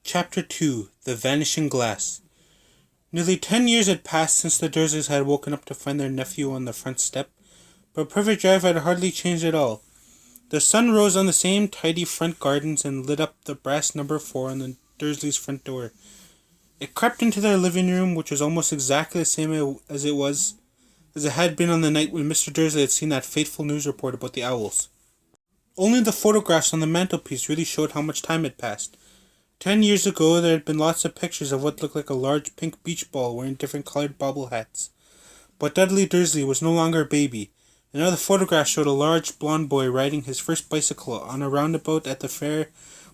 Chapter 2 The Vanishing Glass. Nearly 10 years had passed since the Dursleys had woken up to find their nephew on the front step, but Privet Drive had hardly changed at all. The sun rose on the same tidy front gardens and lit up the brass number 4 on the Dursleys' front door. It crept into their living room, which was almost exactly the same as it had been on the night when Mr. Dursley had seen that fateful news report about the owls. Only the photographs on the mantelpiece really showed how much time had passed. 10 years ago, there had been lots of pictures of what looked like a large pink beach ball wearing different colored bobble hats. But Dudley Dursley was no longer a baby, and now the photograph showed a large blond boy riding his first bicycle on a roundabout at the fair,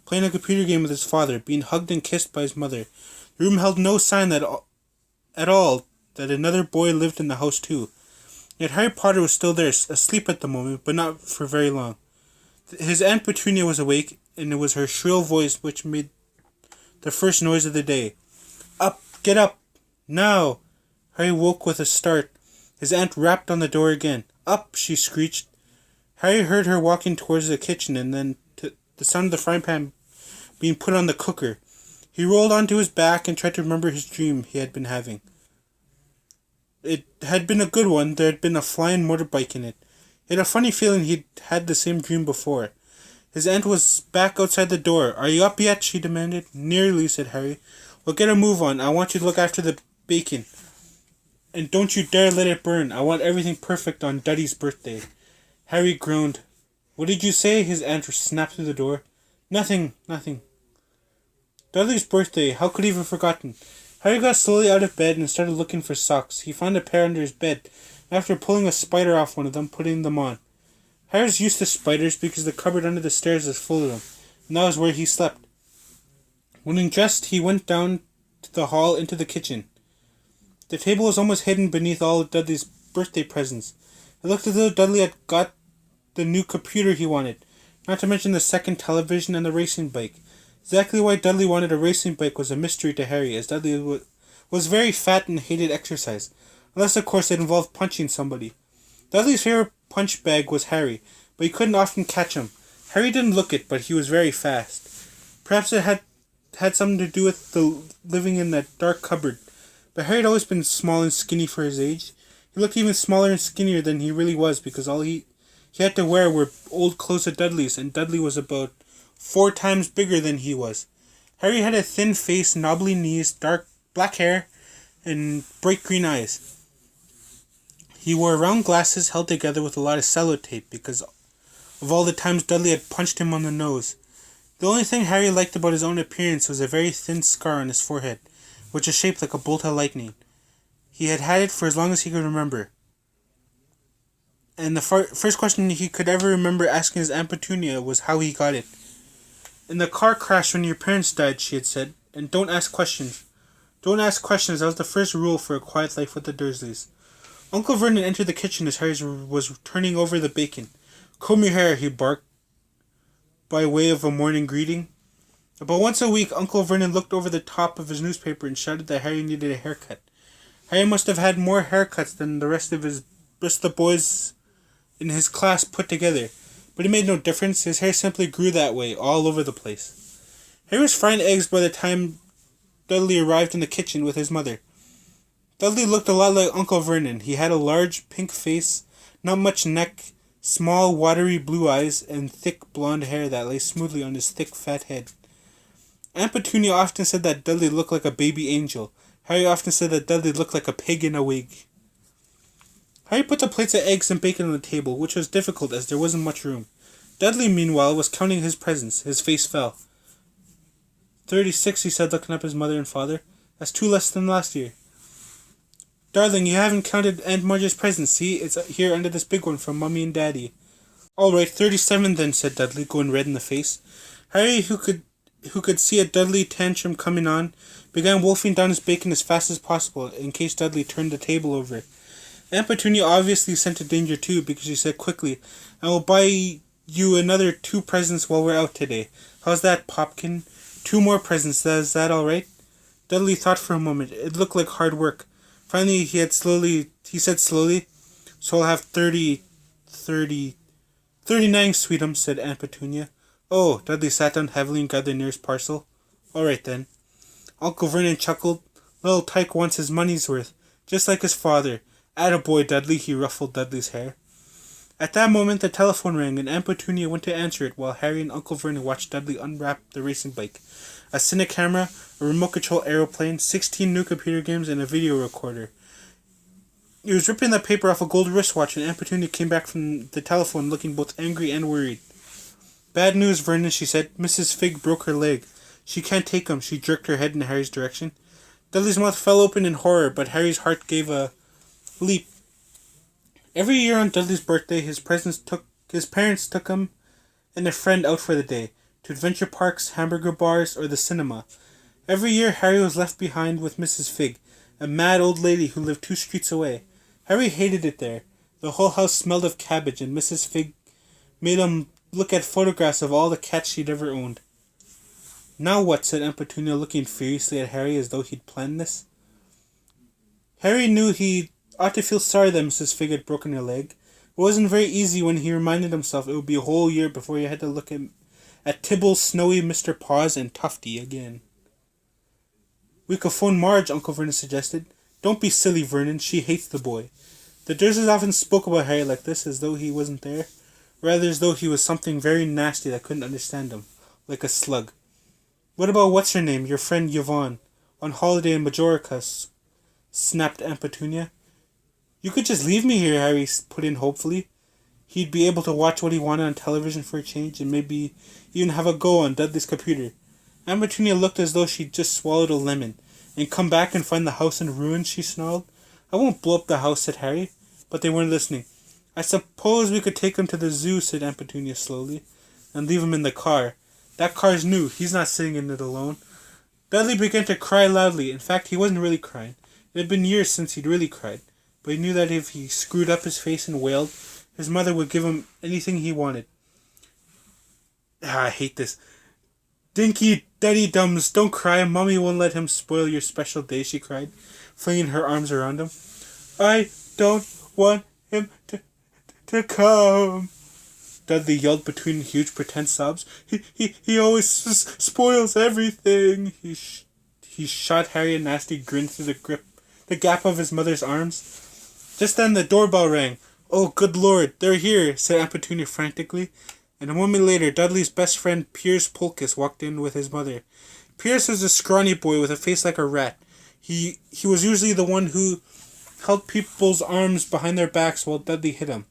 playing a computer game with his father, being hugged and kissed by his mother. The room held no sign at all that another boy lived in the house too. Yet Harry Potter was still there, asleep at the moment, but not for very long. His Aunt Petunia was awake, and it was her shrill voice which made the first noise of the day. "Up! Get up! Now!" Harry woke with a start. His aunt rapped on the door again. "Up!" she screeched. Harry heard her walking towards the kitchen, and then the sound of the frying pan being put on the cooker. He rolled onto his back and tried to remember his dream he had been having. It had been a good one. There had been a flying motorbike in it. He had a funny feeling he'd had the same dream before. His aunt was back outside the door. "Are you up yet?" she demanded. "Nearly," said Harry. "Well, get a move on. I want you to look after the bacon. And don't you dare let it burn. I want everything perfect on Duddy's birthday." Harry groaned. "What did you say?" His aunt snapped through the door. Nothing. Dudley's birthday. How could he have forgotten? Harry got slowly out of bed and started looking for socks. He found a pair under his bed, and after pulling a spider off one of them, putting them on. Harry's used to spiders because the cupboard under the stairs is full of them, and that was where he slept. When he dressed, he went down to the hall into the kitchen. The table was almost hidden beneath all of Dudley's birthday presents. It looked as though Dudley had got the new computer he wanted, not to mention the second television and the racing bike. Exactly why Dudley wanted a racing bike was a mystery to Harry, as Dudley was very fat and hated exercise, unless of course it involved punching somebody. Dudley's favorite punch bag was Harry, but he couldn't often catch him. Harry didn't look it, but he was very fast. Perhaps it had something to do with the living in that dark cupboard, but Harry had always been small and skinny for his age. He looked even smaller and skinnier than he really was, because all he had to wear were old clothes of Dudley's, and Dudley was about 4 times bigger than he was. Harry had a thin face, knobbly knees, dark black hair, and bright green eyes. He wore round glasses held together with a lot of sellotape because of all the times Dudley had punched him on the nose. The only thing Harry liked about his own appearance was a very thin scar on his forehead, which was shaped like a bolt of lightning. He had had it for as long as he could remember. And the first question he could ever remember asking his Aunt Petunia was how he got it. "In the car crash when your parents died," she had said, "and don't ask questions. Don't ask questions, that was the first rule for a quiet life with the Dursleys." Uncle Vernon entered the kitchen as Harry was turning over the bacon. "Comb your hair," he barked, by way of a morning greeting. About once a week, Uncle Vernon looked over the top of his newspaper and shouted that Harry needed a haircut. Harry must have had more haircuts than the rest of the boys in his class put together, but it made no difference. His hair simply grew that way, all over the place. Harry was frying eggs by the time Dudley arrived in the kitchen with his mother. Dudley looked a lot like Uncle Vernon. He had a large pink face, not much neck, small watery blue eyes, and thick blonde hair that lay smoothly on his thick fat head. Aunt Petunia often said that Dudley looked like a baby angel. Harry often said that Dudley looked like a pig in a wig. Harry put the plates of eggs and bacon on the table, which was difficult as there wasn't much room. Dudley, meanwhile, was counting his presents. His face fell. 36, he said, looking up at his mother and father. "That's 2 less than last year." "Darling, you haven't counted Aunt Marge's presents. See, it's here under this big one from Mummy and Daddy." "All right, 37 then," said Dudley, going red in the face. Harry, who could see a Dudley tantrum coming on, began wolfing down his bacon as fast as possible, in case Dudley turned the table over. Aunt Petunia obviously scented danger too, because she said quickly, "I will buy you another 2 presents while we're out today. How's that, Popkin? 2 more presents, is that all right?" Dudley thought for a moment. It looked like hard work. Finally, he said slowly, "So I'll have 39, sweetums," said Aunt Petunia. "Oh," Dudley sat down heavily and grabbed the nearest parcel. All right, then. Uncle Vernon chuckled. Little Tyke wants his money's worth, just like his father. Attaboy, Dudley, he ruffled Dudley's hair. At that moment, the telephone rang, and Aunt Petunia went to answer it while Harry and Uncle Vernon watched Dudley unwrap the racing bike. A cine camera, a remote control aeroplane, 16 new computer games, and a video recorder. He was ripping the paper off a gold wristwatch, and Aunt Petunia came back from the telephone looking both angry and worried. Bad news, Vernon, she said. Mrs. Figg broke her leg. She can't take him. She jerked her head in Harry's direction. Dudley's mouth fell open in horror, but Harry's heart gave a leap. Every year on Dudley's birthday, his parents took him and a friend out for the day, to adventure parks, hamburger bars, or the cinema. Every year, Harry was left behind with Mrs. Figg, a mad old lady who lived 2 streets away. Harry hated it there. The whole house smelled of cabbage, and Mrs. Figg made him look at photographs of all the cats she'd ever owned. Now what? Said Aunt Petunia, looking furiously at Harry as though he'd planned this. Harry knew he ought to feel sorry that Mrs. Figg had broken her leg. It wasn't very easy when he reminded himself it would be a whole year before he had to look at Tibble, Snowy, Mr. Paws, and Tufty again. We could phone Marge, Uncle Vernon suggested. Don't be silly, Vernon. She hates the boy. The Dursleys often spoke about Harry like this, as though he wasn't there. Rather as though he was something very nasty that couldn't understand him. Like a slug. What about what's-her-name, your friend Yvonne, on holiday in Majorca? Snapped Aunt Petunia. You could just leave me here, Harry put in hopefully. He'd be able to watch what he wanted on television for a change, and maybe even have a go on Dudley's computer. Aunt Petunia looked as though she'd just swallowed a lemon. And come back and find the house in ruins, she snarled. I won't blow up the house, said Harry. But they weren't listening. I suppose we could take him to the zoo, said Aunt Petunia slowly, and leave him in the car. That car's new. He's not sitting in it alone. Dudley began to cry loudly. In fact, he wasn't really crying. It had been years since he'd really cried. But he knew that if he screwed up his face and wailed, his mother would give him anything he wanted. I hate this. Dinky Daddy-Dums, don't cry. Mommy won't let him spoil your special day, she cried, flinging her arms around him. I don't want him to come, Dudley yelled between huge pretend sobs. He always spoils everything. He shot Harry a nasty grin through the gap of his mother's arms. Just then the doorbell rang. Oh, good Lord, they're here, said Aunt Petunia frantically. And a moment later, Dudley's best friend Piers Polkiss walked in with his mother. Piers was a scrawny boy with a face like a rat. He was usually the one who held people's arms behind their backs while Dudley hit him.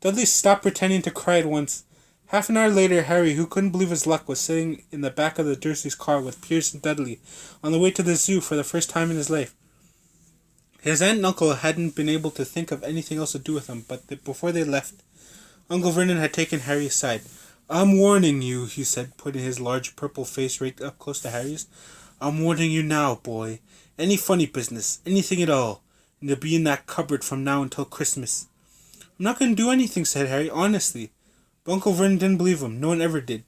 Dudley stopped pretending to cry at once. Half an hour later, Harry, who couldn't believe his luck, was sitting in the back of the Dursleys' car with Piers and Dudley on the way to the zoo for the first time in his life. His aunt and uncle hadn't been able to think of anything else to do with him, but before they left, Uncle Vernon had taken Harry aside. I'm warning you, he said, putting his large purple face right up close to Harry's. I'm warning you now, boy. Any funny business, anything at all, and you'll be in that cupboard from now until Christmas. I'm not going to do anything, said Harry, honestly. But Uncle Vernon didn't believe him. No one ever did.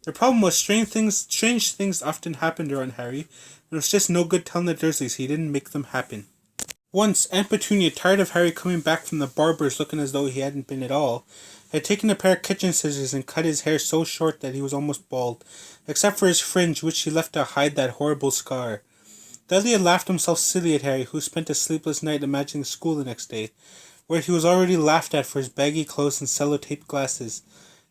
The problem was strange things often happened around Harry, and it was just no good telling the Dursleys he didn't make them happen. Once, Aunt Petunia, tired of Harry coming back from the barber's looking as though he hadn't been at all, had taken a pair of kitchen scissors and cut his hair so short that he was almost bald, except for his fringe, which she left to hide that horrible scar. Dudley had laughed himself silly at Harry, who spent a sleepless night imagining school the next day, where he was already laughed at for his baggy clothes and sellotaped glasses.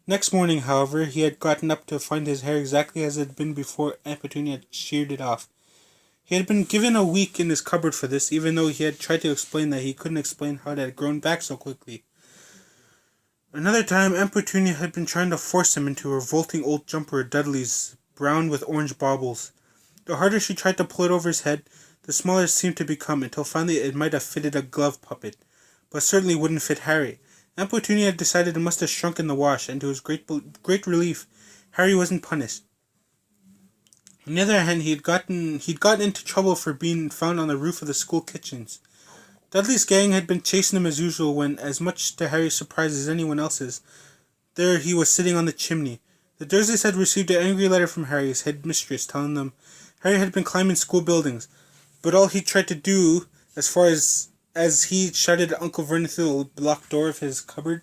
Next morning, however, he had gotten up to find his hair exactly as it had been before Aunt Petunia had sheared it off. He had been given a week in his cupboard for this, even though he had tried to explain that he couldn't explain how it had grown back so quickly. Another time, Aunt Petunia had been trying to force him into a revolting old jumper of Dudley's, brown with orange baubles. The harder she tried to pull it over his head, the smaller it seemed to become, until finally it might have fitted a glove puppet, but certainly wouldn't fit Harry. Aunt Petunia had decided it must have shrunk in the wash, and to his great relief, Harry wasn't punished. On the other hand, he'd gotten into trouble for being found on the roof of the school kitchens. Dudley's gang had been chasing him as usual when, as much to Harry's surprise as anyone else's, there he was sitting on the chimney. The Dursleys had received an angry letter from Harry's head mistress telling them Harry had been climbing school buildings, but all he tried to do, as far as he shouted at Uncle Vernon through the locked door of his cupboard,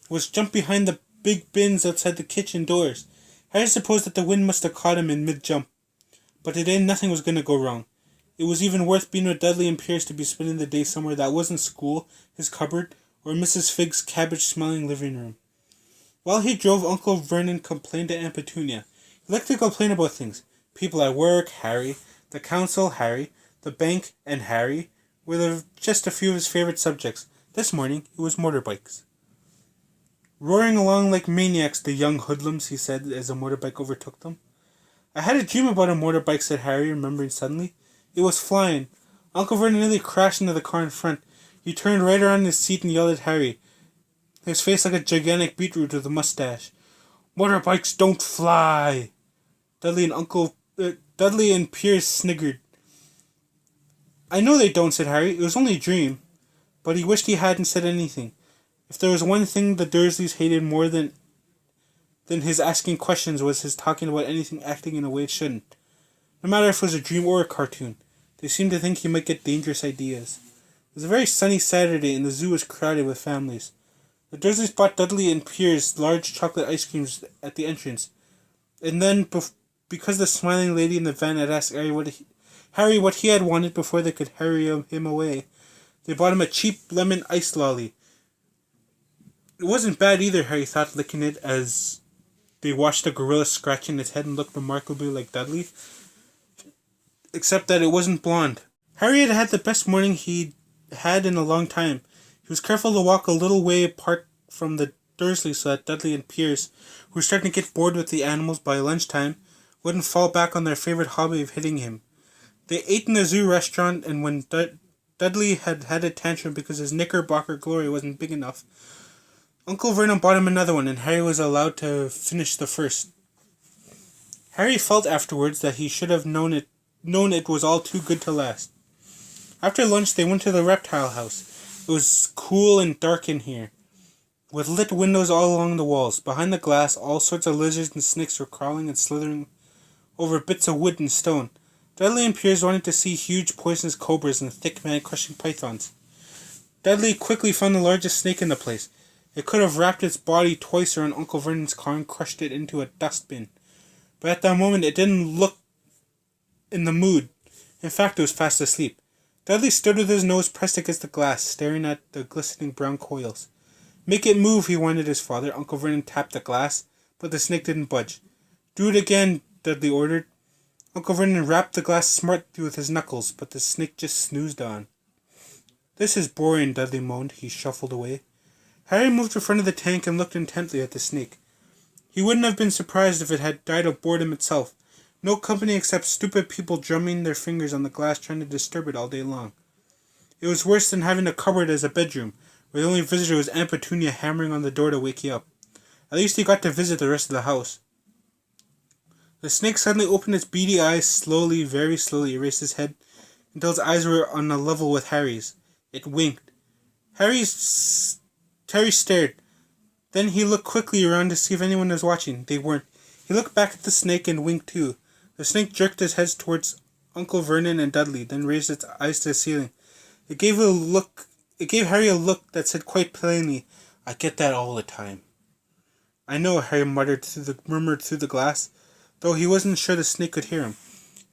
was jump behind the big bins outside the kitchen doors. Harry supposed that the wind must have caught him in mid-jump. But today nothing was going to go wrong. It was even worth being with Dudley and Pierce to be spending the day somewhere that wasn't school, his cupboard, or Mrs. Figg's cabbage-smelling living room. While he drove, Uncle Vernon complained to Aunt Petunia. He liked to complain about things. People at work, Harry. The council, Harry. The bank, and Harry were just a few of his favorite subjects. This morning, it was motorbikes. Roaring along like maniacs, the young hoodlums, he said as a motorbike overtook them. I had a dream about a motorbike, said Harry, remembering suddenly. It was flying. Uncle Vernon nearly crashed into the car in front. He turned right around in his seat and yelled at Harry, his face like a gigantic beetroot with a mustache. Motorbikes don't fly! Dudley and Pierce sniggered. I know they don't, said Harry. It was only a dream. But he wished he hadn't said anything. If there was one thing the Dursleys hated more than his asking questions was his talking about anything acting in a way it shouldn't. No matter if it was a dream or a cartoon. They seemed to think he might get dangerous ideas. It was a very sunny Saturday and the zoo was crowded with families. The Dursleys bought Dudley and Pierce large chocolate ice creams at the entrance. And then, because the smiling lady in the van had asked Harry what he had wanted before they could hurry him away, they bought him a cheap lemon ice lolly. It wasn't bad either, Harry thought, licking it as they watched the gorilla scratching its head and looked remarkably like Dudley. Except that it wasn't blonde. Harry had had the best morning he'd had in a long time. He was careful to walk a little way apart from the Dursleys so that Dudley and Pierce, who were starting to get bored with the animals by lunchtime, wouldn't fall back on their favorite hobby of hitting him. They ate in the zoo restaurant, and when Dudley had a tantrum because his Knickerbocker glory wasn't big enough, Uncle Vernon bought him another one, and Harry was allowed to finish the first. Harry felt afterwards that he should have known it was all too good to last. After lunch, they went to the reptile house. It was cool and dark in here, with lit windows all along the walls. Behind the glass, all sorts of lizards and snakes were crawling and slithering over bits of wood and stone. Dudley and Pierce wanted to see huge poisonous cobras and thick man-crushing pythons. Dudley quickly found the largest snake in the place. It could have wrapped its body twice around Uncle Vernon's car and crushed it into a dustbin. But at that moment, it didn't look in the mood. In fact, it was fast asleep. Dudley stood with his nose pressed against the glass, staring at the glistening brown coils. Make it move, he wanted his father. Uncle Vernon tapped the glass, but the snake didn't budge. Do it again, Dudley ordered. Uncle Vernon rapped the glass smartly with his knuckles, but the snake just snoozed on. This is boring, Dudley moaned. He shuffled away. Harry moved to front of the tank and looked intently at the snake. He wouldn't have been surprised if it had died of boredom itself. No company except stupid people drumming their fingers on the glass trying to disturb it all day long. It was worse than having a cupboard as a bedroom, where the only visitor was Aunt Petunia hammering on the door to wake you up. At least he got to visit the rest of the house. The snake suddenly opened its beady eyes slowly, very slowly, raised his head until its eyes were on a level with Harry's. It winked. Harry stared. Then he looked quickly around to see if anyone was watching. They weren't. He looked back at the snake and winked too. The snake jerked its head towards Uncle Vernon and Dudley, then raised its eyes to the ceiling. It gave Harry a look that said quite plainly, I get that all the time. I know, Harry murmured through the glass, though he wasn't sure the snake could hear him.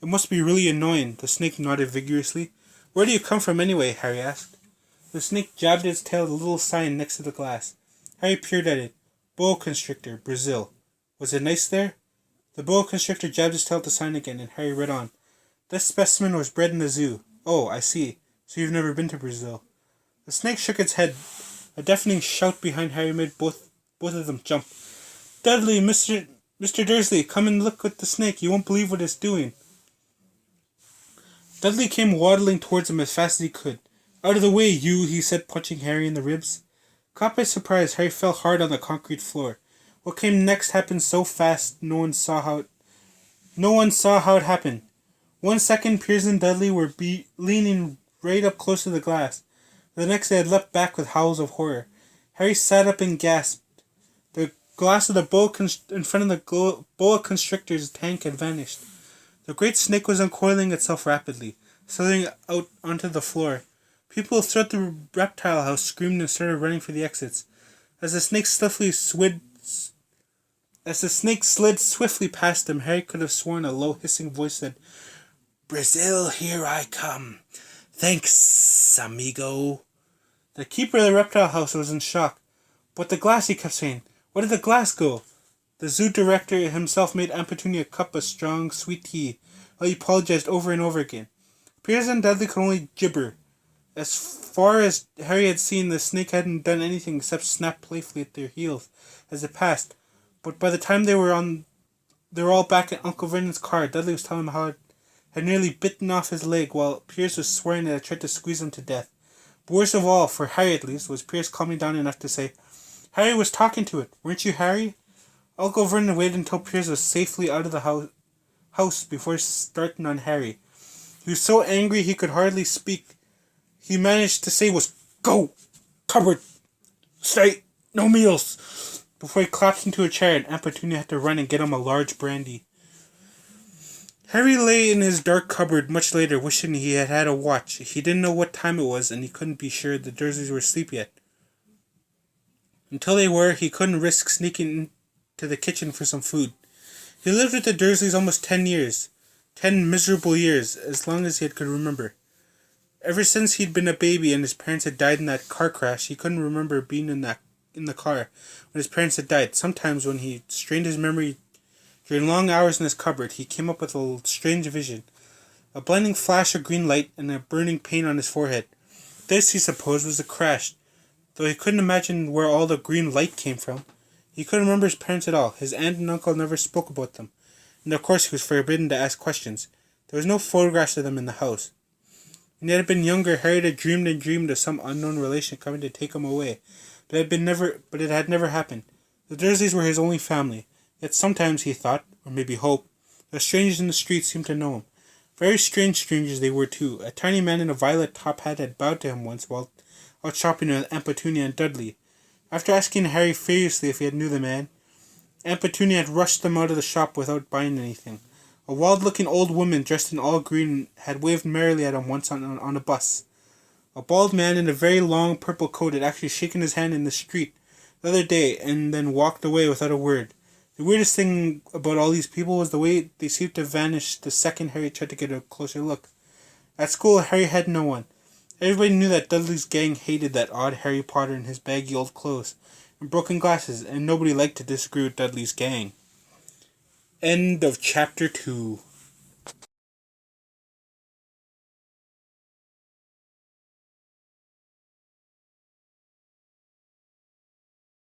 It must be really annoying. The snake nodded vigorously. Where do you come from anyway? Harry asked. The snake jabbed its tail at a little sign next to the glass. Harry peered at it. Boa constrictor, Brazil. Was it nice there? The boa constrictor jabbed his tail at the sign again, and Harry read on. This specimen was bred in the zoo. Oh, I see. So you've never been to Brazil. The snake shook its head. A deafening shout behind Harry made both of them jump. Dudley, Mr. Dursley, come and look at the snake. You won't believe what it's doing. Dudley came waddling towards him as fast as he could. Out of the way, you, he said, punching Harry in the ribs. Caught by surprise, Harry fell hard on the concrete floor. What came next happened so fast no one saw how it happened. 1 second, Pierce and Dudley were leaning right up close to the glass. The next they had leapt back with howls of horror. Harry sat up and gasped. The glass of the in front of the boa constrictor's tank had vanished. The great snake was uncoiling itself rapidly, slithering out onto the floor. People throughout the reptile house screamed and started running for the exits. As the snake swiftly As the snake slid swiftly past them, Harry could have sworn a low hissing voice said, "Brazil, here I come. Thanks, amigo." The keeper of the reptile house was in shock. "But the glass," he kept saying. "Where did the glass go?" The zoo director himself made Aunt Petunia a cup of strong, sweet tea, while he apologized over and over again. Piers and Dudley could only gibber. As far as Harry had seen, the snake hadn't done anything except snap playfully at their heels as it passed. But by the time they were all back at Uncle Vernon's car. Dudley was telling him how it had nearly bitten off his leg, while Piers was swearing that it tried to squeeze him to death. But worst of all, for Harry at least, was Piers calming down enough to say, "Harry was talking to it. Weren't you, Harry?" Uncle Vernon waited until Piers was safely out of the house before starting on Harry. He was so angry he could hardly speak. He managed to say was, "Go! Cupboard! Stay! No meals!" before he collapsed into a chair and Aunt Petunia had to run and get him a large brandy. Harry lay in his dark cupboard much later, wishing he had had a watch. He didn't know what time it was, and he couldn't be sure the Dursleys were asleep yet. Until they were, he couldn't risk sneaking into the kitchen for some food. He lived with the Dursleys almost 10 years. 10 miserable years, as long as he could remember. Ever since he'd been a baby and his parents had died in that car crash, he couldn't remember being in the car when his parents had died. Sometimes when he strained his memory during long hours in his cupboard, he came up with a strange vision. A blinding flash of green light and a burning pain on his forehead. This, he supposed, was the crash, though he couldn't imagine where all the green light came from. He couldn't remember his parents at all. His aunt and uncle never spoke about them, and of course he was forbidden to ask questions. There was no photographs of them in the house. When he had been younger, Harry had dreamed and dreamed of some unknown relation coming to take him away, but it had never happened. The Dursleys were his only family. Yet sometimes he thought, or maybe hoped, that strangers in the street seemed to know him. Very strange strangers they were too. A tiny man in a violet top hat had bowed to him once while out shopping with Aunt Petunia and Dudley. After asking Harry furiously if he knew the man, Aunt Petunia had rushed them out of the shop without buying anything. A wild-looking old woman dressed in all green had waved merrily at him once on a bus. A bald man in a very long purple coat had actually shaken his hand in the street the other day and then walked away without a word. The weirdest thing about all these people was the way they seemed to vanish the second Harry tried to get a closer look. At school, Harry had no one. Everybody knew that Dudley's gang hated that odd Harry Potter in his baggy old clothes and broken glasses, and nobody liked to disagree with Dudley's gang. End of Chapter 2.